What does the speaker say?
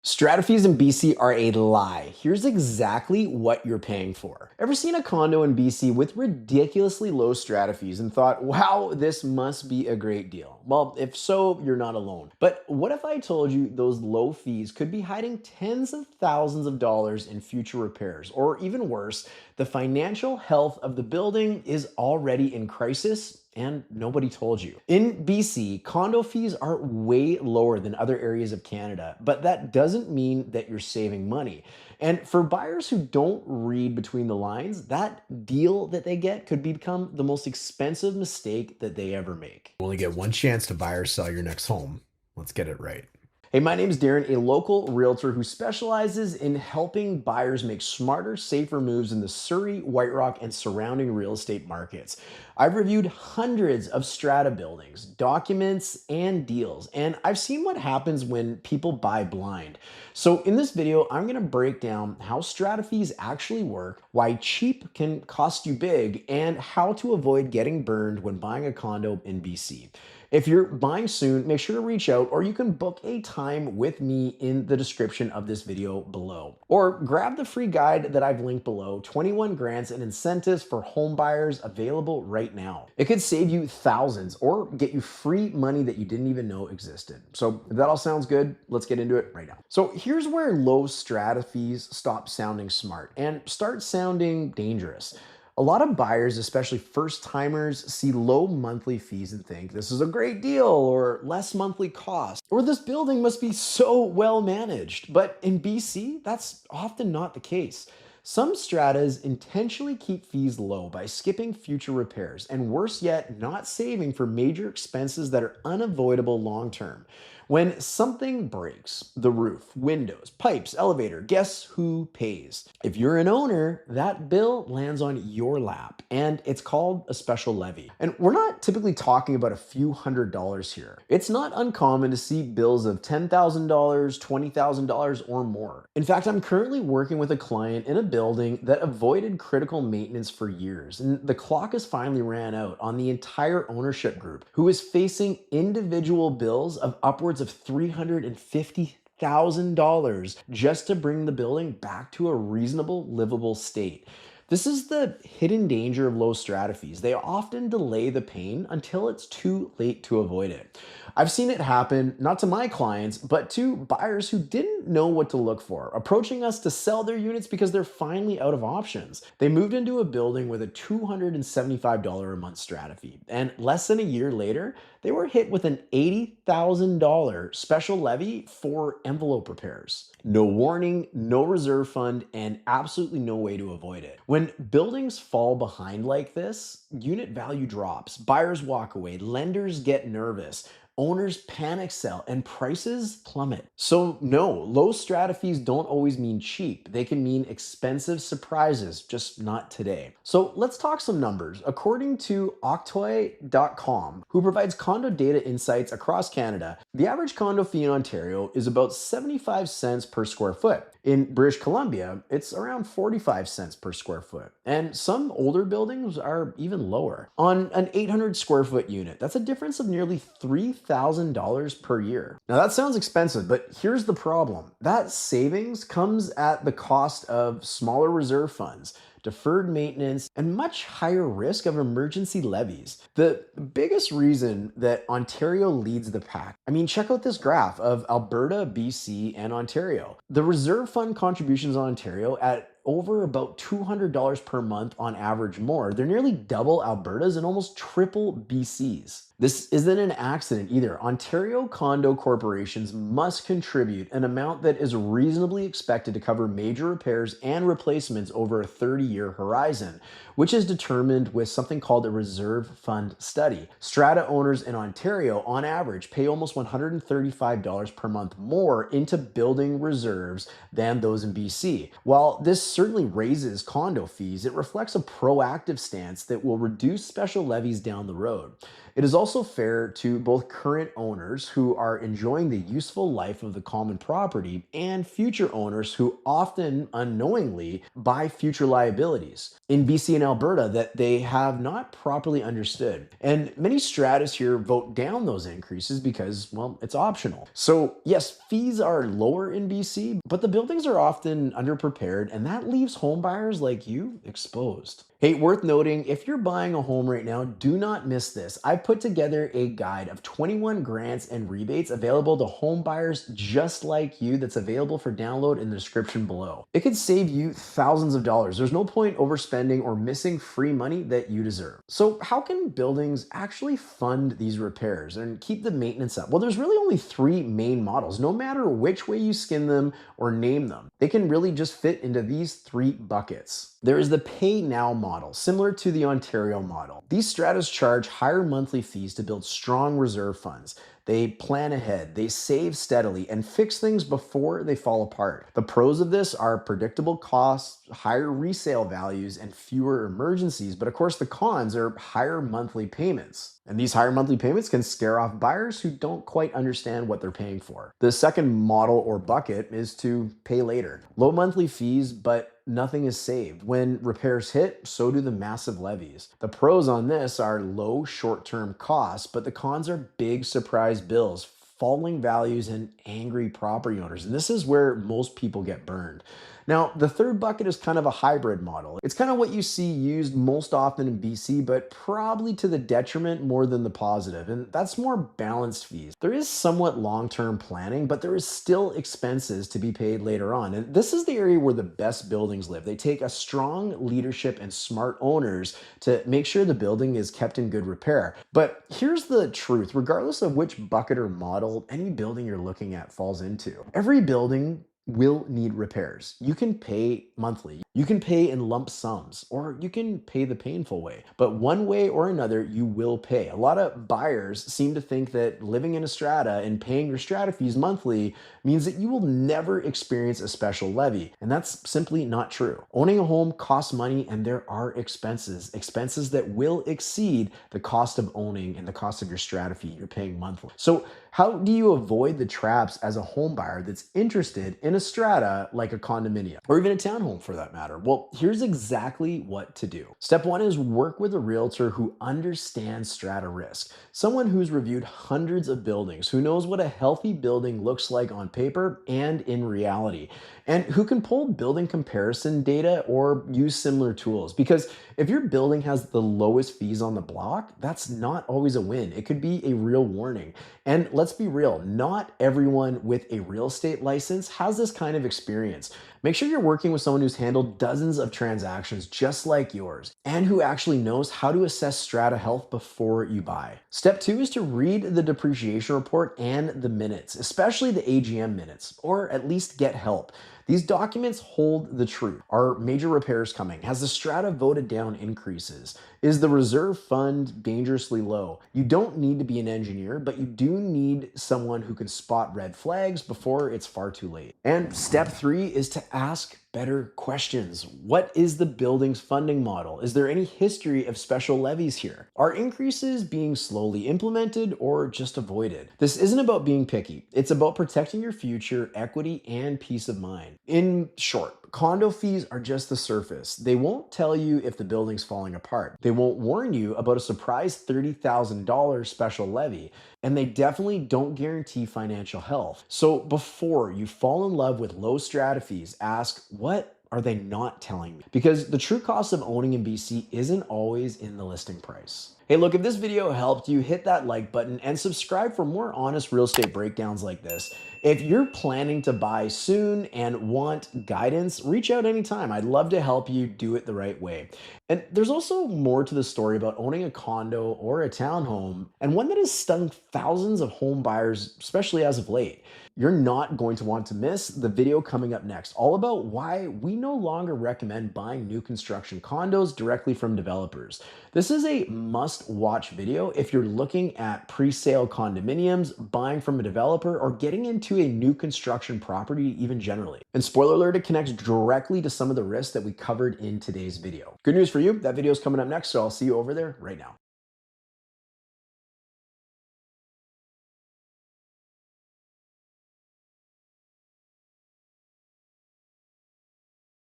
Strata fees in BC are a lie. Here's exactly what you're paying for. Ever seen a condo in BC with ridiculously low strata fees and thought, wow, this must be a great deal? Well, if so, you're not alone. But what if I told you those low fees could be hiding tens of thousands of dollars in future repairs? Or even worse, the financial health of the building is already in crisis and nobody told you. In BC, condo fees are way lower than other areas of Canada, but that doesn't mean that you're saving money. And for buyers who don't read between the lines, that deal that they get could become the most expensive mistake that they ever make. You only get one chance to buy or sell your next home. Let's get it right. Hey, my name is Darren, a local realtor who specializes in helping buyers make smarter, safer moves in the Surrey, White Rock, and surrounding real estate markets. I've reviewed hundreds of strata buildings, documents, and deals, and I've seen what happens when people buy blind. So in this video, I'm gonna break down how strata fees actually work, why cheap can cost you big, and how to avoid getting burned when buying a condo in BC. If you're buying soon, make sure to reach out, or you can book a time with me in the description of this video below. Or grab the free guide that I've linked below, 21 grants and incentives for home buyers, available right now. It could save you thousands or get you free money that you didn't even know existed. So if that all sounds good, let's get into it right now. So here's where low strata fees stop sounding smart and start sounding dangerous. A lot of buyers, especially first timers, see low monthly fees and think this is a great deal or less monthly cost, or this building must be so well managed. But in BC, that's often not the case. Some stratas intentionally keep fees low by skipping future repairs, and worse yet, not saving for major expenses that are unavoidable long term. When something breaks, the roof, windows, pipes, elevator, guess who pays? If you're an owner, that bill lands on your lap, and it's called a special levy. And we're not typically talking about a few $100s here. It's not uncommon to see bills of $10,000, $20,000, or more. In fact, I'm currently working with a client in a building that avoided critical maintenance for years, and the clock has finally ran out on the entire ownership group, who is facing individual bills of upwards of $350,000 just to bring the building back to a reasonable, livable state. This is the hidden danger of low strata fees. They often delay the pain until it's too late to avoid it. I've seen it happen, not to my clients, but to buyers who didn't know what to look for, approaching us to sell their units because they're finally out of options. They moved into a building with a $275 a month strata fee, and less than a year later, they were hit with an $80,000 special levy for envelope repairs. No warning, no reserve fund, and absolutely no way to avoid it. When buildings fall behind like this, unit value drops, buyers walk away, lenders get nervous, owners panic sell, and prices plummet. So no, low strata fees don't always mean cheap. They can mean expensive surprises, just not today. So let's talk some numbers. According to octoy.com, who provides condo data insights across Canada, the average condo fee in Ontario is about 75 cents per square foot. In British Columbia, it's around 45 cents per square foot. And some older buildings are even lower. On an 800 square foot unit, that's a difference of nearly $3,000 per year. Now that sounds expensive, but here's the problem. That savings comes at the cost of smaller reserve funds, deferred maintenance, and much higher risk of emergency levies. The biggest reason that Ontario leads the pack, I mean, check out this graph of Alberta, BC, and Ontario. The reserve fund contributions on Ontario at over about $200 per month on average more. They're nearly double Alberta's and almost triple BC's. This isn't an accident either. Ontario condo corporations must contribute an amount that is reasonably expected to cover major repairs and replacements over a 30-year horizon, which is determined with something called a reserve fund study. Strata owners in Ontario, on average, pay almost $135 per month more into building reserves than those in BC. While this certainly raises condo fees, it reflects a proactive stance that will reduce special levies down the road. It is also fair to both current owners who are enjoying the useful life of the common property and future owners who often unknowingly buy future liabilities in BC and Alberta that they have not properly understood. And many stratas here vote down those increases because, well, it's optional. So, yes, fees are lower in BC, but the buildings are often underprepared, and that leaves home buyers like you exposed. Hey, worth noting, if you're buying a home right now, do not miss this. I put together a guide of 21 grants and rebates available to home buyers just like you that's available for download in the description below. It could save you thousands of dollars. There's no point overspending or missing free money that you deserve. So how can buildings actually fund these repairs and keep the maintenance up? Well, there's really only three main models, no matter which way you skin them or name them. They can really just fit into these three buckets. There is the pay now model, similar to the Ontario model. These stratas charge higher monthly fees to build strong reserve funds. They plan ahead, they save steadily, and fix things before they fall apart. The pros of this are predictable costs, higher resale values, and fewer emergencies. But of course, the cons are higher monthly payments. And these higher monthly payments can scare off buyers who don't quite understand what they're paying for. The second model or bucket is to pay later. Low monthly fees, but nothing is saved. When repairs hit, so do the massive levies. The pros on this are low short-term costs, but the cons are big surprise bills, falling values, and angry property owners. And this is where most people get burned. Now, the third bucket is kind of a hybrid model. It's kind of what you see used most often in BC, but probably to the detriment more than the positive. And that's more balanced fees. There is somewhat long-term planning, but there is still expenses to be paid later on. And this is the area where the best buildings live. They take a strong leadership and smart owners to make sure the building is kept in good repair. But here's the truth, regardless of which bucket or model any building you're looking at falls into, every building will need repairs. You can pay monthly, you can pay in lump sums, or you can pay the painful way. But one way or another, you will pay. A lot of buyers seem to think that living in a strata and paying your strata fees monthly means that you will never experience a special levy. And that's simply not true. Owning a home costs money, and there are expenses that will exceed the cost of owning and the cost of your strata fee you're paying monthly. So how do you avoid the traps as a home buyer that's interested in a strata like a condominium or even a townhome for that matter? Well, here's exactly what to do. Step one is work with a realtor who understands strata risk, someone who's reviewed hundreds of buildings, who knows what a healthy building looks like on paper and in reality, and who can pull building comparison data or use similar tools. Because if your building has the lowest fees on the block, that's not always a win. It could be a real warning. And let's be real, not everyone with a real estate license has this kind of experience. Make sure you're working with someone who's handled dozens of transactions just like yours and who actually knows how to assess strata health before you buy. Step two is to read the depreciation report and the minutes, especially the AGM minutes, or at least get help. These documents hold the truth. Are major repairs coming? Has the strata voted down increases? Is the reserve fund dangerously low? You don't need to be an engineer, but you do need someone who can spot red flags before it's far too late. And step three is to ask better questions. What is the building's funding model? Is there any history of special levies here? Are increases being slowly implemented or just avoided? This isn't about being picky. It's about protecting your future, equity, and peace of mind. In short, condo fees are just the surface. They won't tell you if the building's falling apart. They won't warn you about a surprise $30,000 special levy. And they definitely don't guarantee financial health. So before you fall in love with low strata fees, ask, what are they not telling me? Because the true cost of owning in BC isn't always in the listing price. Hey, look, if this video helped you, hit that like button and subscribe for more honest real estate breakdowns like this. If you're planning to buy soon and want guidance, reach out anytime. I'd love to help you do it the right way. And there's also more to the story about owning a condo or a townhome, and one that has stung thousands of home buyers, especially as of late. You're not going to want to miss the video coming up next, all about why we no longer recommend buying new construction condos directly from developers. This is a must-watch video if you're looking at pre-sale condominiums, buying from a developer, or getting into a new construction property even generally. And spoiler alert, it connects directly to some of the risks that we covered in today's video. Good news for you, that video is coming up next, so I'll see you over there right now.